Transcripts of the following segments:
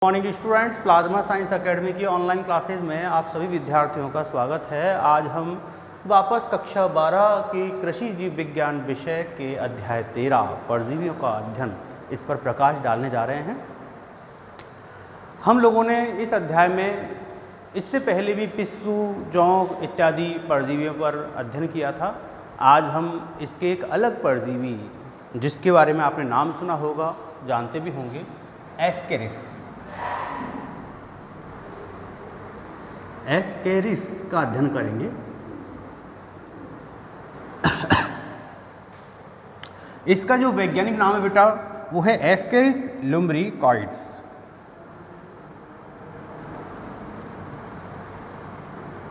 Morning students, plasma science academy की online classes में आप सभी विद्यार्थियों का स्वागत है। आज हम वापस कक्षा 12 की कृषि जीव विज्ञान विषय के अध्याय 13 परजीवियों का अध्ययन इस पर प्रकाश डालने जा रहे हैं। हम लोगों ने इस अध्याय में इससे पहले भी पिस्सू, जोंक इत्यादि परजीवियों पर अध्ययन किया था। आज हम इसके एक अलग परजीवी जिसके बारे में आपने नाम सुना होगा, जानते भी होंगे, एस्केरिस का अध्ययन करेंगे। इसका जो वैज्ञानिक नाम है बेटा वो है एस्केरिस लुम्ब्रिकॉइड्स।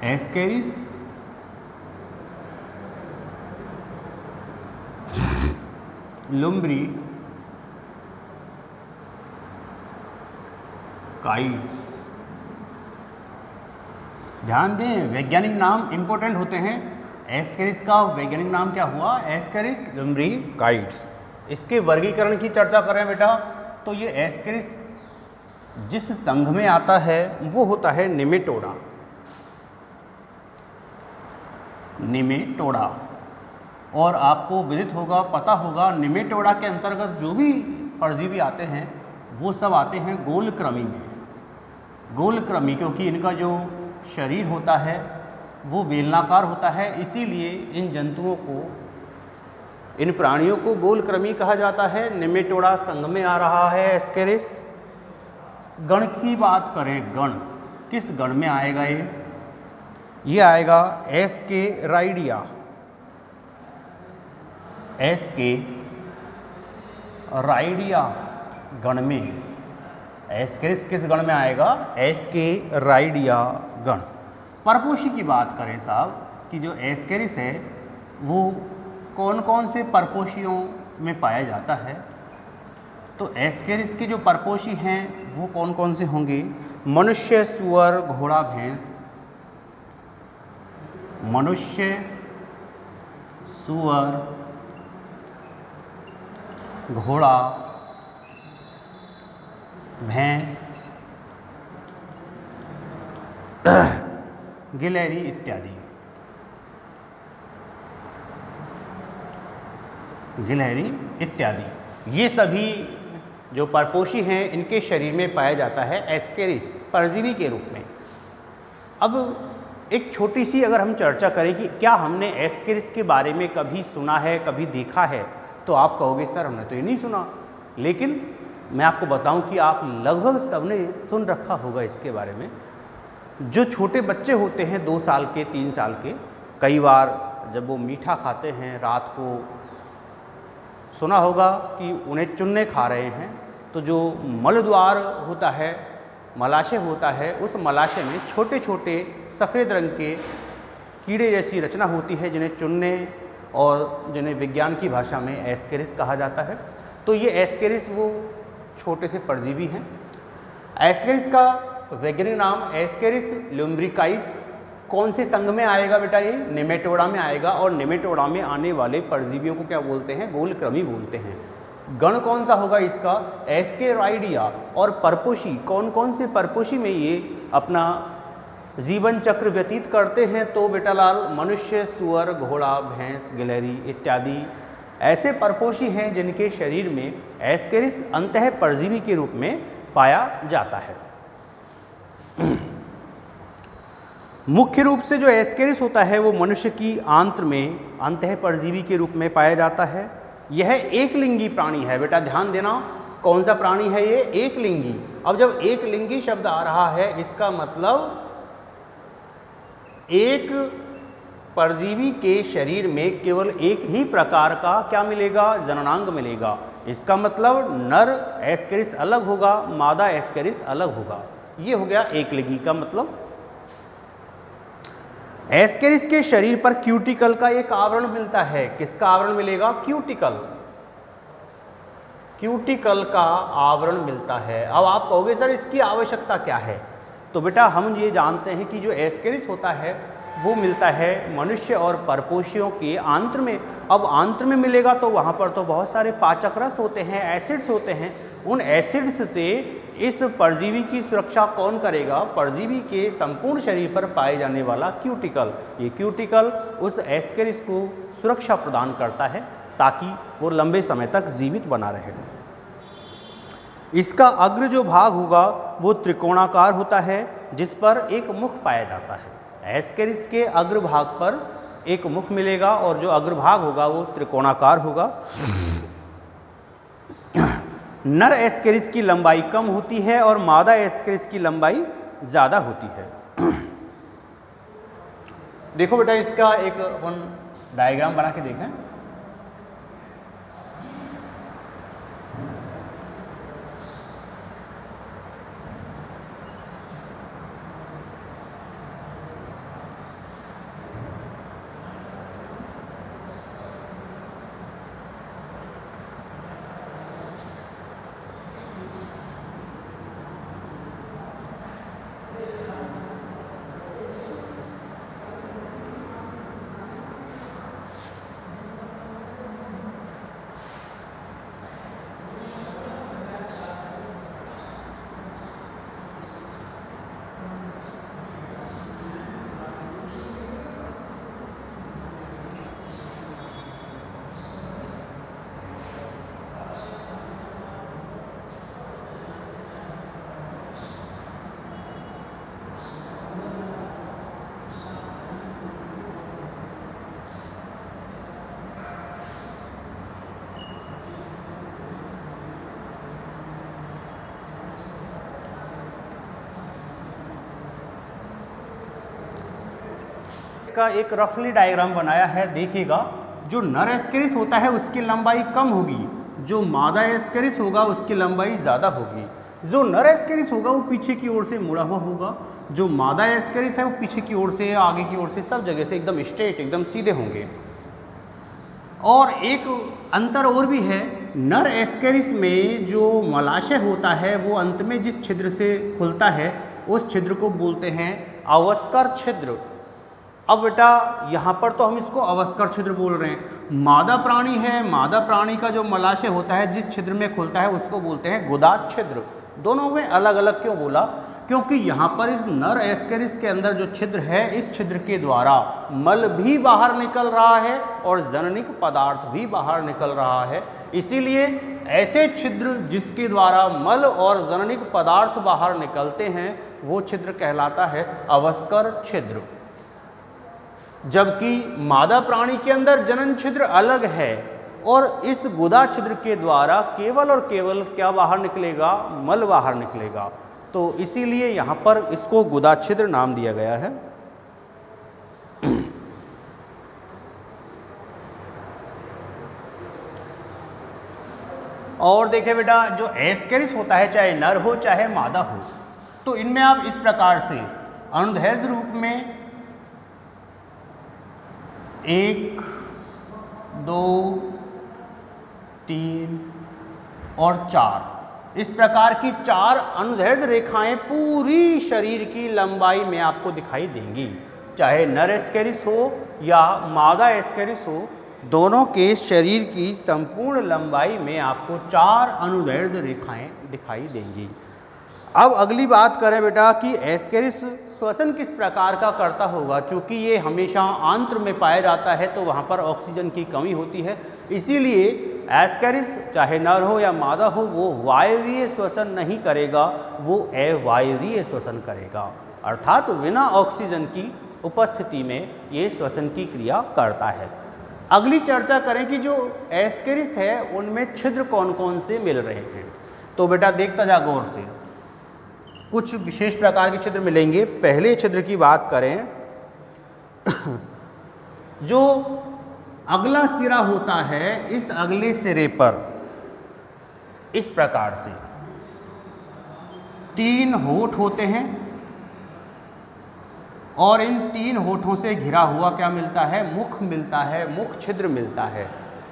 एस्केरिस लुम्ब्रिकाइड्स। ध्यान दें, वैज्ञानिक नाम इंपॉर्टेंट होते हैं। एस्केरिस का वैज्ञानिक नाम क्या हुआ? Ascaris lumbricoides. इसके वर्गीकरण की चर्चा करें बेटा तो ये एस्केरिस जिस संघ में आता है वो होता है निमेटोडा। निमेटोडा, और आपको विदित होगा, पता होगा, निमेटोडा के अंतर्गत जो भी परजीवी आते हैं वो सब आते हैं गोलक्रमी में। गोलक्रमी क्योंकि इनका जो शरीर होता है वो बेलनाकार होता है, इसीलिए इन जंतुओं को, इन प्राणियों को गोलक्रमी कहा जाता है। निमेटोडा संघ में आ रहा है एस्केरिस। गण की बात करें, गण किस गण में आएगा? ये आएगा एस्केराइडिया। एस्केराइडिया गण में। एस्केरिस किस गण में आएगा? एस्केराइडिया गण। परपोषी की बात करें साहब कि जो एस्केरिस है वो कौन कौन से परपोषियों में पाया जाता है, तो एस्केरिस के जो परपोषी हैं वो कौन कौन से होंगे? मनुष्य, सुअर, घोड़ा, भैंस। मनुष्य, सुअर, घोड़ा, भैंस, गिलहरी इत्यादि। गिलहरी इत्यादि ये सभी जो परपोषी हैं इनके शरीर में पाया जाता है एस्केरिस परजीवी के रूप में। अब एक छोटी सी अगर हम चर्चा करें कि क्या हमने एस्केरिस के बारे में कभी सुना है, कभी देखा है, तो आप कहोगे सर हमने तो ये नहीं सुना। लेकिन मैं आपको बताऊं कि आप लगभग सबने सुन रखा होगा इसके बारे में। जो छोटे बच्चे होते हैं 2 साल के, 3 साल के, कई बार जब वो मीठा खाते हैं रात को सुना होगा कि उन्हें चुन्ने खा रहे हैं, तो जो मलद्वार होता है, मलाशय होता है, उस मलाशय में छोटे छोटे सफ़ेद रंग के कीड़े जैसी रचना होती है जिन्हें चुन्ने और जिन्हें विज्ञान की भाषा में एस्केरिस कहा जाता है। तो ये एस्केरिस वो छोटे से परजीवी हैं। एस्केरिस का वैज्ञानिक नाम एस्केरिस लुम्ब्रिकॉइड्स। कौन से संघ में आएगा बेटा? ये निमेटोडा में आएगा, और निमेटोडा में आने वाले परजीवियों को क्या बोलते हैं? गोलक्रमी बोलते हैं। गण कौन सा होगा इसका? एस्केराइडिया। और परपोषी कौन कौन से परपोषी में ये अपना जीवन चक्र व्यतीत करते हैं? तो बेटा लाल, मनुष्य, सुअर, घोड़ा, भैंस, गिलहरी इत्यादि ऐसे परपोषी हैं जिनके शरीर में एस्केरिस अंतः परजीवी के रूप में पाया जाता है। मुख्य रूप से जो एस्केरिस होता है वो मनुष्य की आंत्र में अंतः परजीवी के रूप में पाया जाता है। यह एक लिंगी प्राणी है बेटा, ध्यान देना। कौन सा प्राणी है ये? एक लिंगी। अब जब एक लिंगी शब्द आ रहा है इसका मतलब एक परजीवी के शरीर में केवल एक ही प्रकार का क्या मिलेगा? जननांग मिलेगा। इसका मतलब नर एस्केरिस अलग होगा, मादा एस्केरिस अलग होगा। ये हो गया एक लिंगी का मतलब। एस्केरिस के शरीर पर क्यूटिकल का एक आवरण मिलता है। किसका आवरण मिलेगा? क्यूटिकल। क्यूटिकल का आवरण मिलता है। अब आप कहोगे सर इसकी आवश्यकता क्या है? तो बेटा हम ये जानते हैं कि जो एस्केरिस होता है वो मिलता है मनुष्य और परपोषियों के आंत्र में। अब आंत्र में मिलेगा तो वहाँ पर तो बहुत सारे पाचक रस होते हैं, एसिड्स होते हैं। उन एसिड्स से इस परजीवी की सुरक्षा कौन करेगा? परजीवी के संपूर्ण शरीर पर पाए जाने वाला क्यूटिकल। ये क्यूटिकल उस एस्केरिस को सुरक्षा प्रदान करता है ताकि वो लंबे समय तक जीवित बना रहे। इसका अग्र जो भाग होगा वो त्रिकोणाकार होता है जिस पर एक मुख पाया जाता है। एस्केरिस के अग्र भाग पर एक मुख मिलेगा और जो अग्रभाग होगा वो त्रिकोणाकार होगा। नर एस्केरिस की लंबाई कम होती है और मादा एस्केरिस की लंबाई ज़्यादा होती है। देखो बेटा, इसका एक अपन डायग्राम बना के देखें। इसका एक रफली डायग्राम बनाया है, देखिएगा। जो नर एस्केरिस होता है उसकी लंबाई कम होगी, जो मादा एस्केरिस होगा उसकी लंबाई ज़्यादा होगी। जो नर एस्केरिस होगा वो पीछे की ओर से मुड़ा हुआ होगा, जो मादा एस्केरिस है वो पीछे की ओर से, आगे की ओर से, सब जगह से एकदम स्ट्रेट, एकदम सीधे होंगे। और एक अंतर और भी है, नर एस्केरिस में जो मलाशय होता है वो अंत में जिस छिद्र से खुलता है उस छिद्र को बोलते हैं अवस्कर छिद्र। अब बेटा यहाँ पर तो हम इसको अवस्कर छिद्र बोल रहे हैं। मादा प्राणी है, मादा प्राणी का जो मलाशय होता है जिस छिद्र में खुलता है उसको बोलते हैं गुदा छिद्र। दोनों में अलग अलग क्यों बोला? क्योंकि यहाँ पर इस नर एस्केरिस के अंदर जो छिद्र है, इस छिद्र के द्वारा मल भी बाहर निकल रहा है और जननिक पदार्थ भी बाहर निकल रहा है। इसीलिए ऐसे छिद्र जिसके द्वारा मल और जननिक पदार्थ बाहर निकलते हैं वो छिद्र कहलाता है अवस्कर छिद्र। जबकि मादा प्राणी के अंदर जनन छिद्र अलग है और इस गुदा छिद्र के द्वारा केवल और केवल क्या बाहर निकलेगा? मल बाहर निकलेगा। तो इसीलिए यहाँ पर इसको गुदा छिद्र नाम दिया गया है। और देखिए बेटा, जो एस्केरिस होता है चाहे नर हो चाहे मादा हो, तो इनमें आप इस प्रकार से अनुदैर्ध्य रूप में 1, 2, 3 और 4 इस प्रकार की 4 अनुदैर्ध्य रेखाएं पूरी शरीर की लंबाई में आपको दिखाई देंगी। चाहे नर एस्केरिस हो या मादा एस्केरिस हो, दोनों के शरीर की संपूर्ण लंबाई में आपको 4 अनुदैर्ध्य रेखाएं दिखाई देंगी। अब अगली बात करें बेटा कि एस्केरिस श्वसन किस प्रकार का करता होगा। चूँकि ये हमेशा आंत्र में पाया जाता है तो वहाँ पर ऑक्सीजन की कमी होती है, इसीलिए एस्केरिस चाहे नर हो या मादा हो वो वायवीय श्वसन नहीं करेगा, वो अवायवीय श्वसन करेगा। अर्थात बिना ऑक्सीजन की उपस्थिति में ये श्वसन की क्रिया करता है। अगली चर्चा करें कि जो एस्केरिस है उनमें छिद्र कौन कौन से मिल रहे हैं। तो बेटा देखता जा गौर से, कुछ विशेष प्रकार के छिद्र मिलेंगे। पहले छिद्र की बात करें, जो अगला सिरा होता है, इस अगले सिरे पर इस प्रकार से 3 होंठ होते हैं और इन 3 होठों से घिरा हुआ क्या मिलता है? मुख मिलता है, मुख छिद्र मिलता है।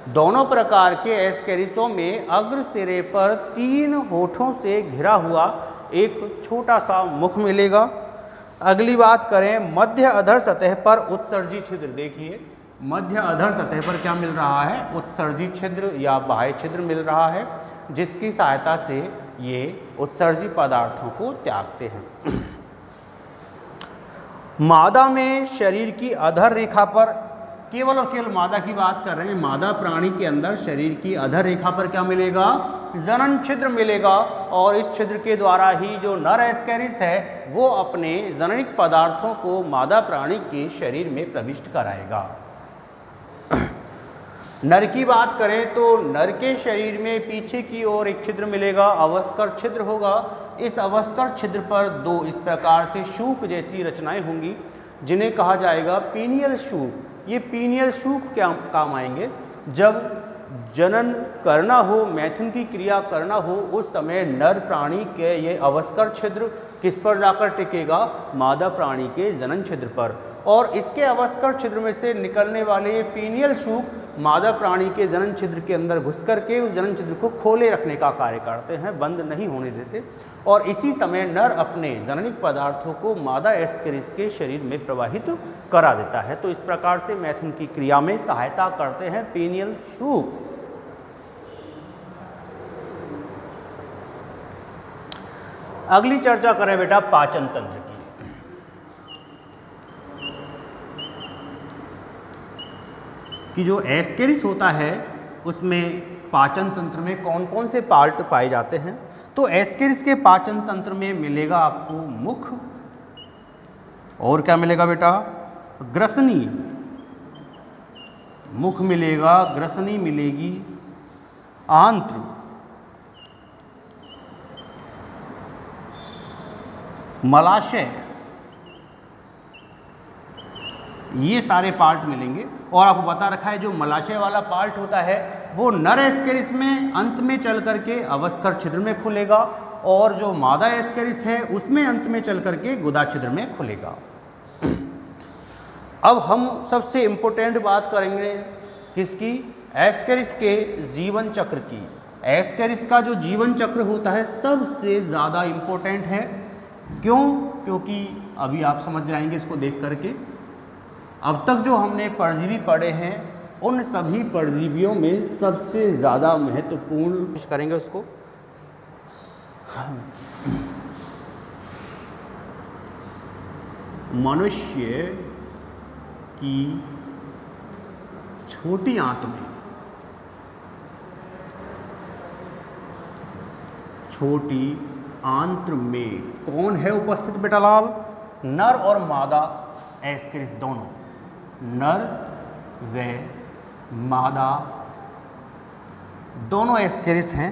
दोनों प्रकार के एस्केरिसों में अग्र सिरे पर 3 होठों से घिरा हुआ एक छोटा सा मुख मिलेगा। अगली बात करें, मध्य अधर सतह पर उत्सर्जी छिद्र। देखिए मध्य अधर सतह पर क्या मिल रहा है? उत्सर्जी छिद्र या बाह्य छिद्र मिल रहा है, जिसकी सहायता से ये उत्सर्जी पदार्थों को त्यागते हैं। मादा में शरीर की अधर रेखा पर, केवल और केवल मादा की बात कर रहे हैं, मादा प्राणी के अंदर शरीर की अधर रेखा पर क्या मिलेगा? जनन छिद्र मिलेगा, और इस छिद्र के द्वारा ही जो नर एस्केरिस है वो अपने जननिक पदार्थों को मादा प्राणी के शरीर में प्रविष्ट कराएगा। नर की बात करें तो नर के शरीर में पीछे की ओर एक छिद्र मिलेगा, अवस्कर छिद्र होगा। इस अवस्कर छिद्र पर दो इस प्रकार से शूक जैसी रचनाएं होंगी जिन्हें कहा जाएगा पीनियल शूक। ये पीनियल शूक क्या काम आएंगे? जब जनन करना हो, मैथुन की क्रिया करना हो, उस समय नर प्राणी के ये अवस्कर छिद्र किस पर जाकर टिकेगा? मादा प्राणी के जनन छिद्र पर। और इसके अवस्कर छिद्र में से निकलने वाले ये पीनियल शूक मादा प्राणी के जनन छिद्र के अंदर घुस करके उस जनन छिद्र को खोले रखने का कार्य करते हैं, बंद नहीं होने देते। और इसी समय नर अपने जननिक पदार्थों को मादा एस्केरिस के शरीर में प्रवाहित करा देता है। तो इस प्रकार से मैथुन की क्रिया में सहायता करते हैं पीनियल शूक। अगली चर्चा करें बेटा पाचन तंत्र की। कि जो एस्केरिस होता है उसमें पाचन तंत्र में कौन कौन से पार्ट पाए जाते हैं? तो एस्केरिस के पाचन तंत्र में मिलेगा आपको मुख, और क्या मिलेगा बेटा? ग्रसनी। मुख मिलेगा, ग्रसनी मिलेगी, आंत्र, मलाशय, ये सारे पार्ट मिलेंगे। और आपको बता रखा है जो मलाशय वाला पार्ट होता है वो नर एस्केरिस में अंत में चल करके अवस्कर छिद्र में खुलेगा, और जो मादा एस्केरिस है उसमें अंत में चल करके गुदा छिद्र में खुलेगा। अब हम सबसे इंपॉर्टेंट बात करेंगे किसकी? एस्केरिस के जीवन चक्र की। एस्केरिस का जो जीवन चक्र होता है सबसे ज़्यादा इंपॉर्टेंट है। क्यों? क्योंकि अभी आप समझ जाएंगे इसको देख करके। अब तक जो हमने परजीवी पढ़े हैं उन सभी परजीवियों में सबसे ज़्यादा महत्वपूर्ण करेंगे उसको। मनुष्य की छोटी आंत में, छोटी आंत्र में कौन है उपस्थित बेटा लाल? नर और मादा एस्केरिस दोनों, नर व मादा दोनों एस्केरिस हैं।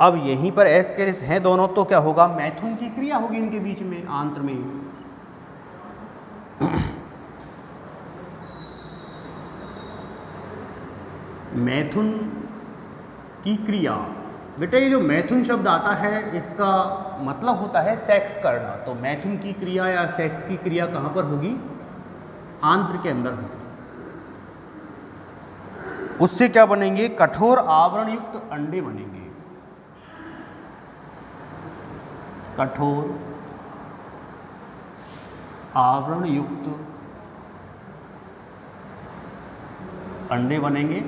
अब यहीं पर एस्केरिस हैं दोनों, तो क्या होगा? मैथुन की क्रिया होगी इनके बीच में, आंत्र में। मैथुन की क्रिया। बेटा ये जो मैथुन शब्द आता है इसका मतलब होता है सेक्स करना। तो मैथुन की क्रिया या सेक्स की क्रिया कहाँ पर होगी? आंत्र के अंदर होगी। उससे क्या बनेंगे? कठोर आवरण युक्त अंडे बनेंगे। कठोर आवरण युक्त अंडे बनेंगे।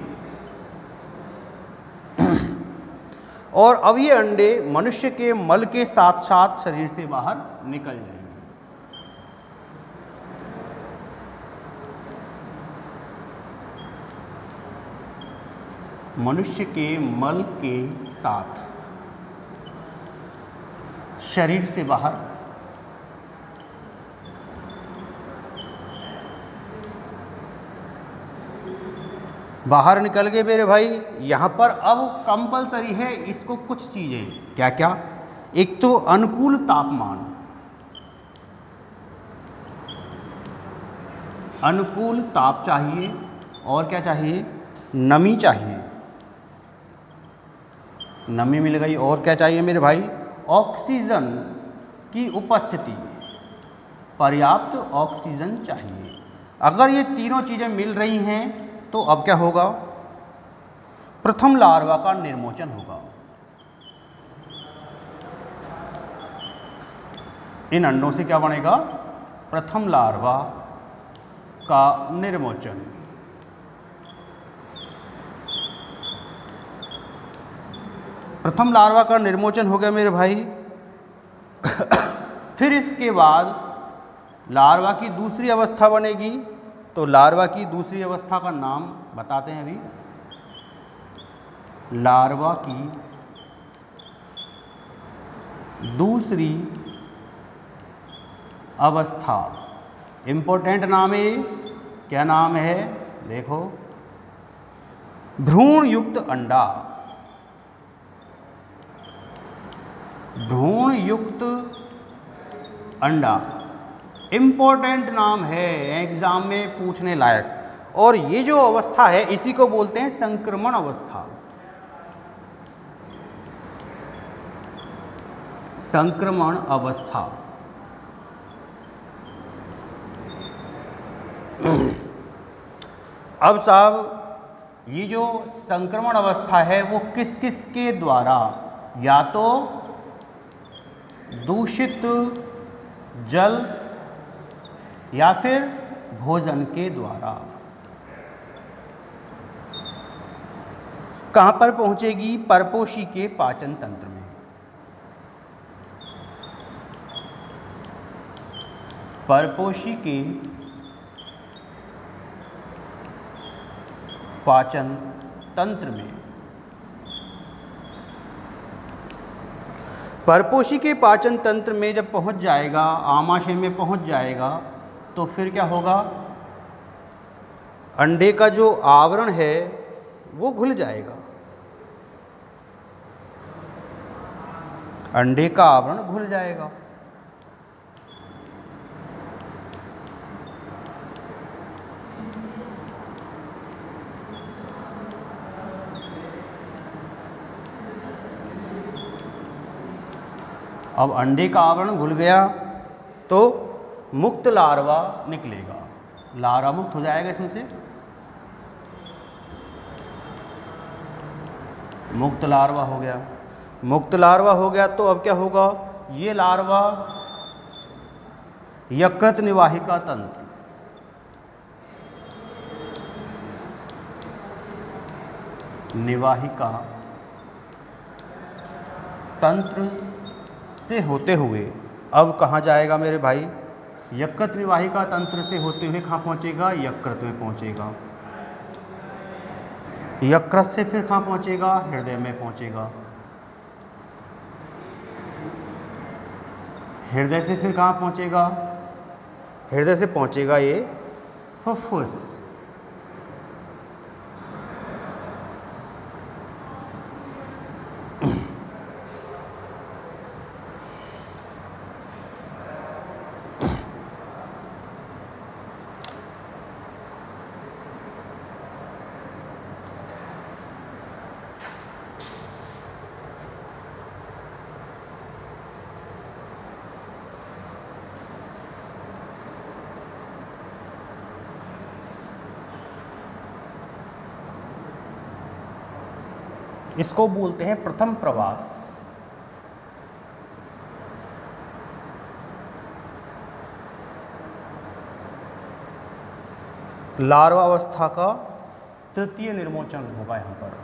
और अब ये अंडे मनुष्य के मल के साथ साथ शरीर से बाहर निकल जाएंगे। मनुष्य के मल के साथ शरीर से बाहर बाहर निकल गए मेरे भाई। यहाँ पर अब कंपलसरी है इसको कुछ चीज़ें, क्या क्या? एक तो अनुकूल तापमान, अनुकूल ताप चाहिए, और क्या चाहिए? नमी चाहिए, नमी मिल गई। और क्या चाहिए मेरे भाई? ऑक्सीजन की उपस्थिति, पर्याप्त ऑक्सीजन चाहिए। अगर ये तीनों चीज़ें मिल रही हैं तो अब क्या होगा? प्रथम लार्वा का निर्मोचन होगा। इन अंडों से क्या बनेगा? प्रथम लार्वा का निर्मोचन। प्रथम लार्वा का निर्मोचन हो गया मेरे भाई। फिर इसके बाद लार्वा की दूसरी अवस्था बनेगी। तो लार्वा की दूसरी अवस्था का नाम बताते हैं अभी। लार्वा की दूसरी अवस्था, इंपॉर्टेंट नाम है। क्या नाम है? देखो, भ्रूण युक्त अंडा। भ्रूण युक्त अंडा इंपॉर्टेंट नाम है, एग्जाम में पूछने लायक। और ये जो अवस्था है इसी को बोलते हैं संक्रमण अवस्था। संक्रमण अवस्था। अब साहब ये जो संक्रमण अवस्था है वो किस किस के द्वारा, या तो दूषित जल या फिर भोजन के द्वारा। कहां पर पहुंचेगी? परपोषी के पाचन तंत्र में। परपोषी के पाचन तंत्र में। परपोषी के पाचन तंत्र में जब पहुंच जाएगा, आमाशय में पहुंच जाएगा, तो फिर क्या होगा? अंडे का जो आवरण है वो घुल जाएगा। अंडे का आवरण घुल जाएगा। अब अंडे का आवरण घुल गया तो मुक्त लार्वा निकलेगा। लार्वा मुक्त हो जाएगा इसमें से। मुक्त लार्वा हो गया। मुक्त लार्वा हो गया तो अब क्या होगा? ये लार्वा यकृत निवाहिका तंत्र, निवाहिका तंत्र से होते हुए अब कहाँ जाएगा मेरे भाई? यकृत निवाहिका तंत्र से होते हुए कहाँ पहुँचेगा? यकृत में पहुँचेगा। यकृत से फिर कहाँ पहुँचेगा? हृदय में पहुँचेगा। हृदय से फिर कहाँ पहुँचेगा? हृदय से पहुँचेगा ये फुफ्फुस। इसको बोलते हैं प्रथम प्रवास। लार्वा अवस्था का तृतीय निर्मोचन होगा यहां पर।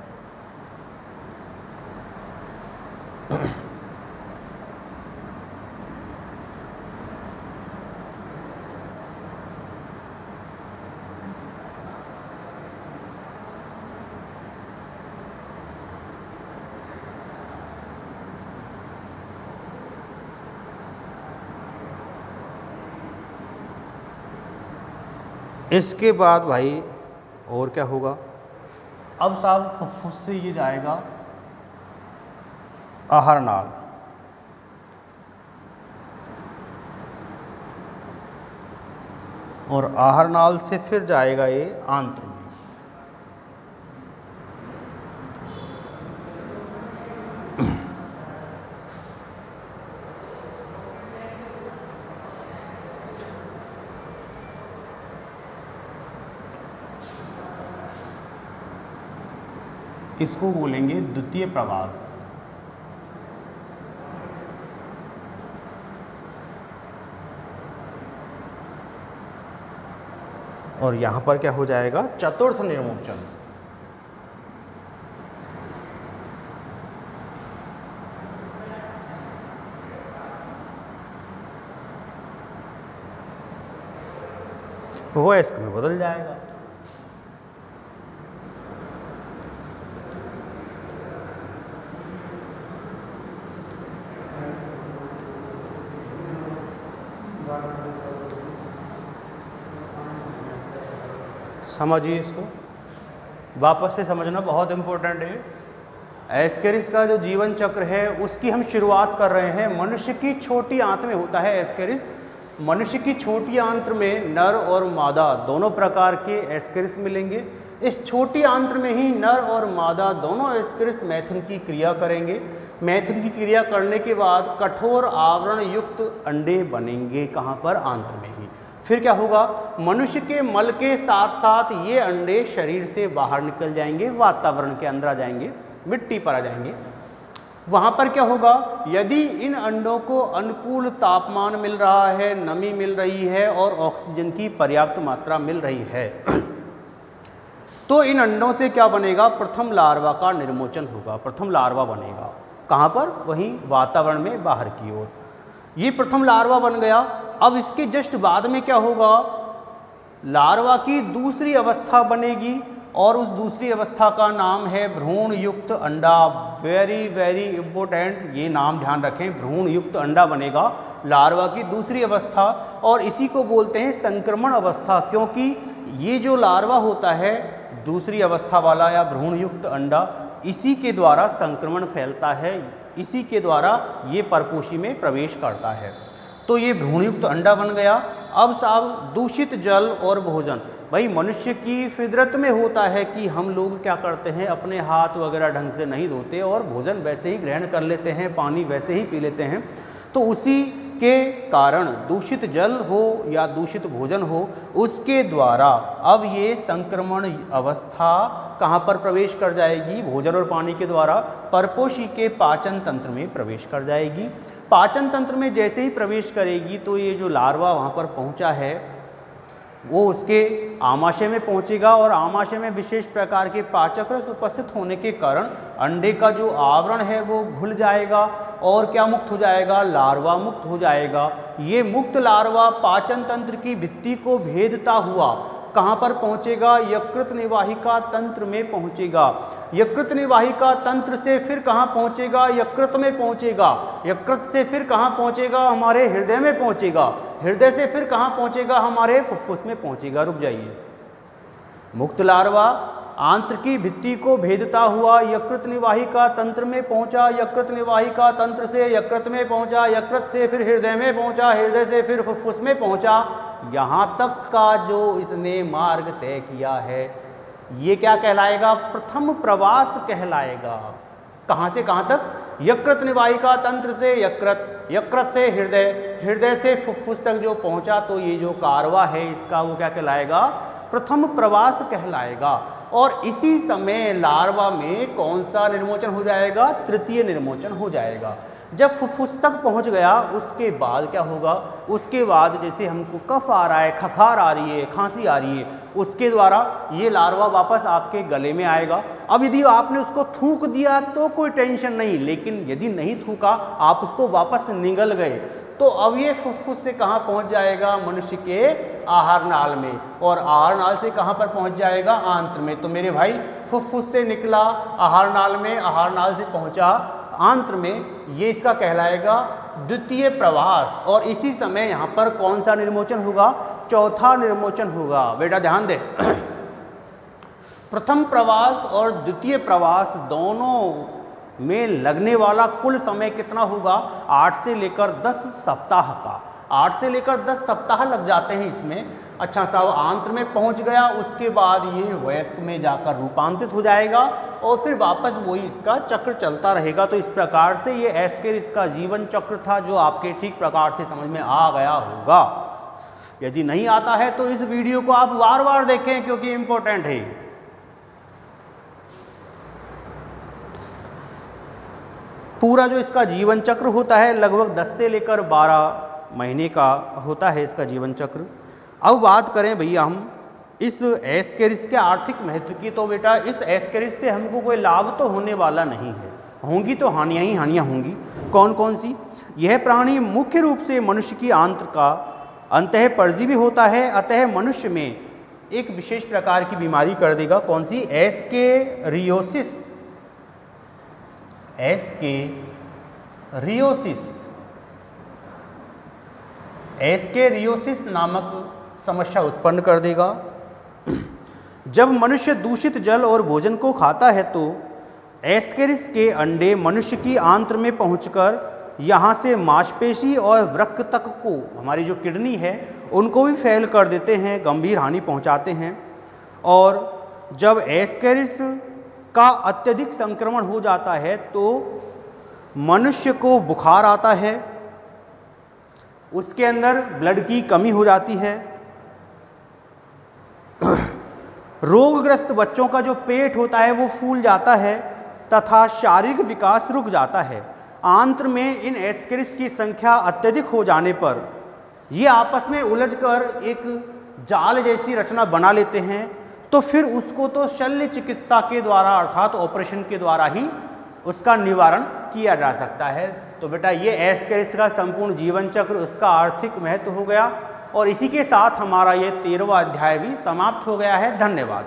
इसके बाद भाई और क्या होगा? अब साहब फुफ्फुस से ये जाएगा आहार नाल। और आहार नाल से फिर जाएगा ये आंत्र में। इसको बोलेंगे द्वितीय प्रवास। और यहां पर क्या हो जाएगा? चतुर्थ निर्मोचन। वयस्क में बदल जाएगा। समझिए इसको, वापस से समझना बहुत इम्पोर्टेंट है। एस्केरिस का जो जीवन चक्र है उसकी हम शुरुआत कर रहे हैं। मनुष्य की छोटी आंत में होता है एस्केरिस। मनुष्य की छोटी आंत्र में नर और मादा दोनों प्रकार के एस्केरिस मिलेंगे। इस छोटी आंत्र में ही नर और मादा दोनों एस्केरिस मैथुन की क्रिया करेंगे। मैथुन की क्रिया करने के बाद कठोर आवरण युक्त अंडे बनेंगे। कहाँ पर? आंत्र में ही। फिर क्या होगा? मनुष्य के मल के साथ साथ ये अंडे शरीर से बाहर निकल जाएंगे, वातावरण के अंदर आ जाएंगे, मिट्टी पर आ जाएंगे। वहाँ पर क्या होगा? यदि इन अंडों को अनुकूल तापमान मिल रहा है, नमी मिल रही है और ऑक्सीजन की पर्याप्त मात्रा मिल रही है तो इन अंडों से क्या बनेगा? प्रथम लार्वा का निर्मोचन होगा। प्रथम लार्वा बनेगा। कहाँ पर? वहीं वातावरण में बाहर की ओर। ये प्रथम लार्वा बन गया। अब इसके जस्ट बाद में क्या होगा? लार्वा की दूसरी अवस्था बनेगी और उस दूसरी अवस्था का नाम है भ्रूण युक्त अंडा। वेरी वेरी इंपॉर्टेंट, ये नाम ध्यान रखें। भ्रूण युक्त अंडा बनेगा, लार्वा की दूसरी अवस्था, और इसी को बोलते हैं संक्रमण अवस्था, क्योंकि ये जो लार्वा होता है दूसरी अवस्था वाला या भ्रूण युक्त अंडा, इसी के द्वारा संक्रमण फैलता है, इसी के द्वारा ये परपोषी में प्रवेश करता है। तो ये भ्रूणयुक्त अंडा बन गया। अब साहब दूषित जल और भोजन, भाई मनुष्य की फितरत में होता है कि हम लोग क्या करते हैं, अपने हाथ वगैरह ढंग से नहीं धोते और भोजन वैसे ही ग्रहण कर लेते हैं, पानी वैसे ही पी लेते हैं। तो उसी के कारण दूषित जल हो या दूषित भोजन हो, उसके द्वारा अब ये संक्रमण अवस्था कहाँ पर प्रवेश कर जाएगी? भोजन और पानी के द्वारा परपोषी के पाचन तंत्र में प्रवेश कर जाएगी। पाचन तंत्र में जैसे ही प्रवेश करेगी तो ये जो लार्वा वहाँ पर पहुँचा है वो उसके आमाशय में पहुँचेगा और आमाशय में विशेष प्रकार के पाचक रस उपस्थित होने के कारण अंडे का जो आवरण है वो घुल जाएगा और क्या मुक्त हो जाएगा? लार्वा मुक्त हो जाएगा। ये मुक्त लार्वा पाचन तंत्र की भित्ति को भेदता हुआ कहाँ पर पहुँचेगा? यकृत निवाहिका तंत्र में पहुँचेगा। यकृत निवाहिका तंत्र से फिर कहाँ पहुँचेगा? यकृत में पहुँचेगा। यकृत से फिर कहाँ पहुँचेगा? हमारे हृदय में पहुँचेगा। हृदय से फिर कहाँ पहुँचेगा? हमारे फुफ्फुस में पहुँचेगा। रुक जाइए। मुक्त लार्वा आंत्र की भित्ति को भेदता हुआ यकृत निवाहिका तंत्र में पहुंचा, यकृत निवाहिका तंत्र से यकृत में पहुंचा, यकृत से फिर हृदय में पहुंचा, हृदय से फिर फुफ्फुस में पहुंचा। यहाँ तक का जो इसने मार्ग तय किया है ये क्या कहलाएगा? प्रथम प्रवास कहलाएगा। कहाँ से कहाँ तक? यकृत निवाहिका तंत्र से यकृत, यकृत से हृदय, हृदय से फुफ्फुस तक जो पहुंचा, तो ये जो कारवा है इसका वो क्या कहलाएगा? प्रथम प्रवास कहलाएगा। और इसी समय लार्वा में कौन सा निर्मोचन हो जाएगा? तृतीय निर्मोचन हो जाएगा। जब फुफ्फुस तक पहुंच गया उसके बाद क्या होगा? उसके बाद जैसे हमको कफ आ रहा है, खखार आ रही है, खांसी आ रही है, उसके द्वारा ये लार्वा वापस आपके गले में आएगा। अब यदि आपने उसको थूक दिया तो कोई टेंशन नहीं, लेकिन यदि नहीं थूका, आप उसको वापस निगल गए, तो अब ये फुफ्फुस से कहाँ पहुँच जाएगा? मनुष्य के आहार नाल में, और आहार नाल से कहाँ पर पहुँच जाएगा? आंत्र में। तो मेरे भाई फुफ्फुस से निकला आहार नाल में, आहार नाल से पहुँचा आंत्र में, ये इसका कहलाएगा द्वितीय प्रवास। और इसी समय यहाँ पर कौन सा निर्मोचन होगा? चौथा निर्मोचन होगा। बेटा ध्यान दे। प्रथम प्रवास और द्वितीय प्रवास दोनों में लगने वाला कुल समय कितना होगा? 8 से लेकर 10 सप्ताह का। 8 से लेकर 10 सप्ताह लग जाते हैं इसमें। अच्छा साहब, आंत्र में पहुंच गया, उसके बाद ये वयस्क में जाकर रूपांतरित हो जाएगा और फिर वापस वही इसका चक्र चलता रहेगा। तो इस प्रकार से ये एस्केरिस का जीवन चक्र था, जो आपके ठीक प्रकार से समझ में आ गया होगा। यदि नहीं आता है तो इस वीडियो को आप बार बार देखें, क्योंकि इंपॉर्टेंट है। पूरा जो इसका जीवन चक्र होता है लगभग 10 से लेकर 12 महीने का होता है इसका जीवन चक्र। अब बात करें भैया हम इस एस्केरिस के आर्थिक महत्व की, तो बेटा इस एस्केरिस से हमको कोई लाभ तो होने वाला नहीं है, होंगी तो हानियाँ ही हानियाँ होंगी। कौन कौन सी? यह प्राणी मुख्य रूप से मनुष्य की आंत्र का अंतः परजीवी होता है, अतः मनुष्य में एक विशेष प्रकार की बीमारी कर देगा। कौन सी? एस्केरियोसिस। एस्केरियोसिस नामक समस्या उत्पन्न कर देगा। जब मनुष्य दूषित जल और भोजन को खाता है तो एस्केरिस के अंडे मनुष्य की आंत्र में पहुंचकर यहाँ से मांसपेशी और वृक्क तक को, हमारी जो किडनी है, उनको भी फेल कर देते हैं, गंभीर हानि पहुंचाते हैं। और जब एस्केरिस का अत्यधिक संक्रमण हो जाता है तो मनुष्य को बुखार आता है, उसके अंदर ब्लड की कमी हो जाती है, रोगग्रस्त बच्चों का जो पेट होता है वो फूल जाता है तथा शारीरिक विकास रुक जाता है। आंत्र में इन एस्केरिस की संख्या अत्यधिक हो जाने पर ये आपस में उलझकर एक जाल जैसी रचना बना लेते हैं, तो फिर उसको तो शल्य चिकित्सा के द्वारा अर्थात ऑपरेशन के द्वारा ही उसका निवारण किया जा सकता है। तो बेटा ये एस्केरिस का संपूर्ण जीवन चक्र, उसका आर्थिक महत्व हो गया और इसी के साथ हमारा ये 13वां अध्याय भी समाप्त हो गया है। धन्यवाद।